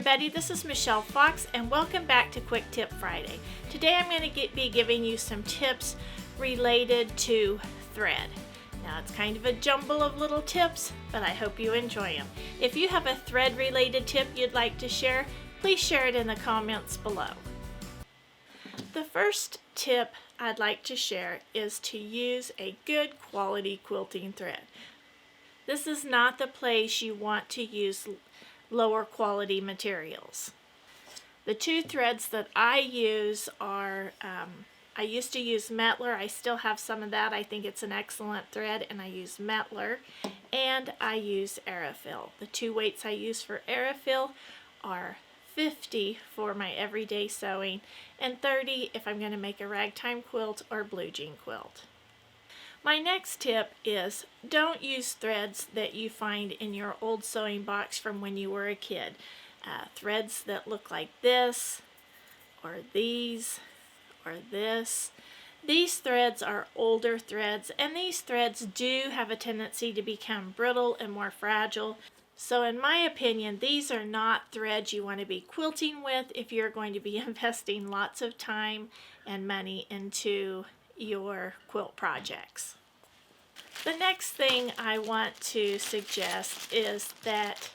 everybody, this is Michelle Fox and welcome back to Quick Tip Friday. Today I'm going to be giving you some tips related to thread. Now it's kind of a jumble of little tips, but I hope you enjoy them. If you have a thread related tip you'd like to share, please share it in the comments below. The first tip I'd like to share is to use a good quality quilting thread. This is not the place you want to use lower quality materials. The two threads that I use are, I used to use Metler. I still have some of that. I think it's an excellent thread, and I use Metler, and I use Aerofill. The two weights I use for Aerofill are 50 for my everyday sewing and 30 if I'm going to make a ragtime quilt or blue jean quilt. My next tip is don't use threads that you find in your old sewing box from when you were a kid. Threads that look like this, or these, or this. These threads are older threads, and these threads do have a tendency to become brittle and more fragile. So in my opinion, these are not threads you want to be quilting with if you're going to be investing lots of time and money into your quilt projects. The next thing I want to suggest is that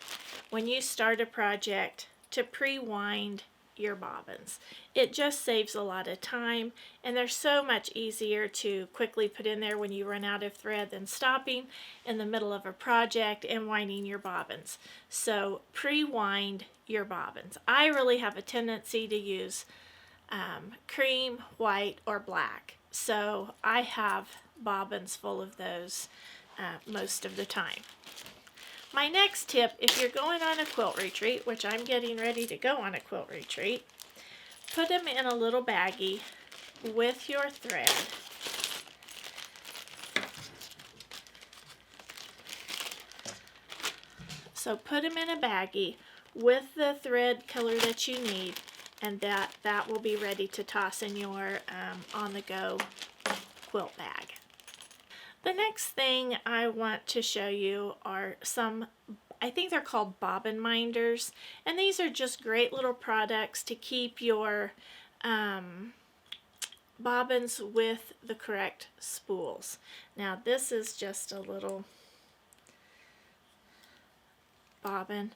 when you start a project, to pre-wind your bobbins. It just saves a lot of time, and they're so much easier to quickly put in there when you run out of thread than stopping in the middle of a project and winding your bobbins. So pre-wind your bobbins. I really have a tendency to use cream, white, or black. So I have bobbins full of those most of the time. My next tip, if you're going on a quilt retreat, which I'm getting ready to go on a quilt retreat, put them in a little baggie with your thread. So put them in a baggie with the thread color that you need, and that will be ready to toss in your on-the-go quilt bag. The next thing I want to show you are some, I think they're called bobbin minders, and these are just great little products to keep your bobbins with the correct spools. Now this is just a little bobbin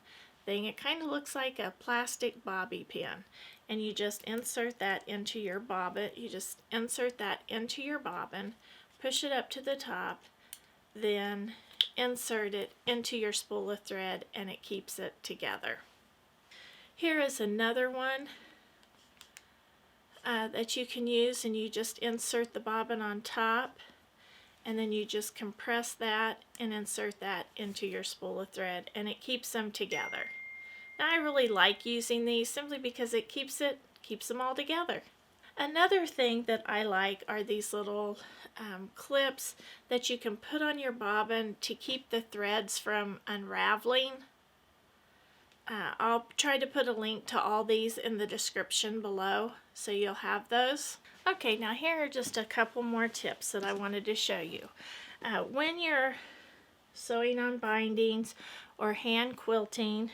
thing. It kind of looks like a plastic bobby pin, and you just insert that into your bobbin. You just insert that into your bobbin, push it up to the top, then insert it into your spool of thread, and it keeps it together. Here is another one that you can use, and you just insert the bobbin on top, and then you just compress that and insert that into your spool of thread, and it keeps them together. Now I really like using these simply because it keeps them all together. Another thing that I like are these little clips that you can put on your bobbin to keep the threads from unraveling. I'll try to put a link to all these in the description below so you'll have those. Okay, now here are just a couple more tips that I wanted to show you. When you're sewing on bindings or hand quilting,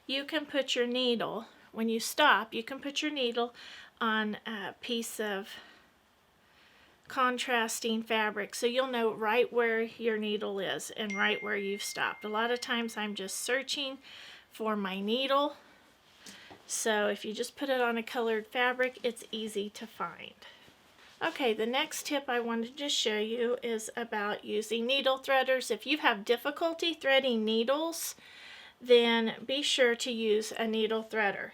you can put your needle, when you stop, you can put your needle on a piece of contrasting fabric so you'll know right where your needle is and right where you've stopped. A lot of times I'm just searching for my needle, so if you just put it on a colored fabric, it's easy to find. Okay, the next tip I wanted to show you is about using needle threaders. If you have difficulty threading needles, then be sure to use a needle threader.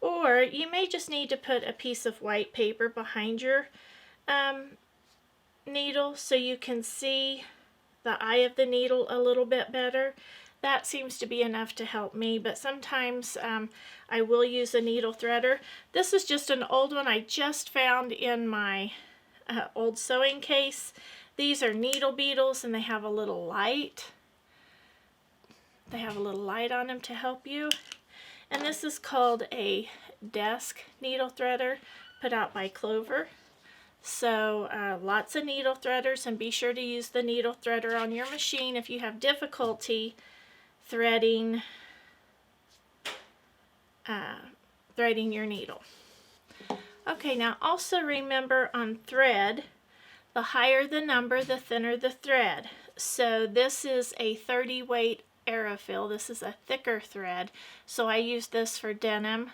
Or you may just need to put a piece of white paper behind your needle so you can see the eye of the needle a little bit better. That seems to be enough to help me, but sometimes I will use a needle threader. This is just an old one I just found in my old sewing case. These are needle beetles, and they have a little light. They have a little light on them to help you. And this is called a desk needle threader, put out by Clover. So lots of needle threaders, and be sure to use the needle threader on your machine if you have difficulty threading threading your needle. Okay, now also remember on thread, the higher the number, the thinner the thread. So this is a 30 weight Aerofill. This is a thicker thread. So I use this for denim,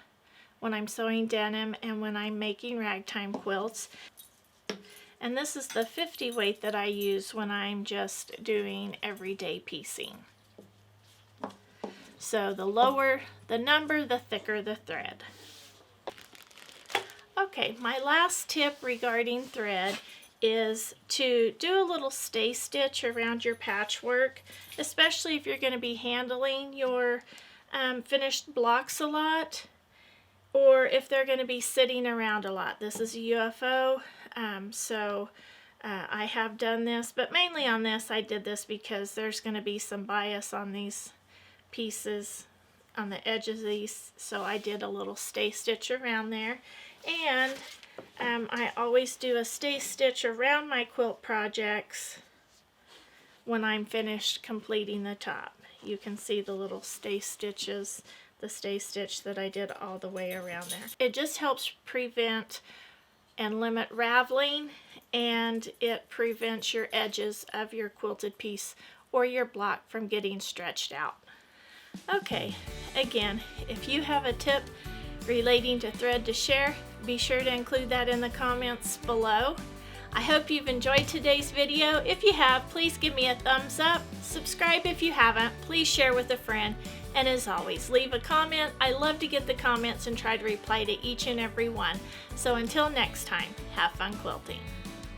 when I'm sewing denim and when I'm making ragtime quilts. And this is the 50 weight that I use when I'm just doing everyday piecing. So the lower the number, the thicker the thread. Okay, my last tip regarding thread is to do a little stay stitch around your patchwork, especially if you're going to be handling your finished blocks a lot, or if they're going to be sitting around a lot. This is a UFO, so I have done this, but mainly on this I did this because there's going to be some bias on these pieces, on the edges of these, so I did a little stay stitch around there. And I always do a stay stitch around my quilt projects when I'm finished completing the top. You can see the little stay stitches, the stay stitch that I did all the way around there. It just helps prevent and limit raveling, and it prevents your edges of your quilted piece or your block from getting stretched out. Okay, again, if you have a tip relating to thread to share, be sure to include that in the comments below. I hope you've enjoyed today's video. If you have, please give me a thumbs up. Subscribe if you haven't. Please share with a friend. And as always, leave a comment. I love to get the comments and try to reply to each and every one. So until next time, have fun quilting.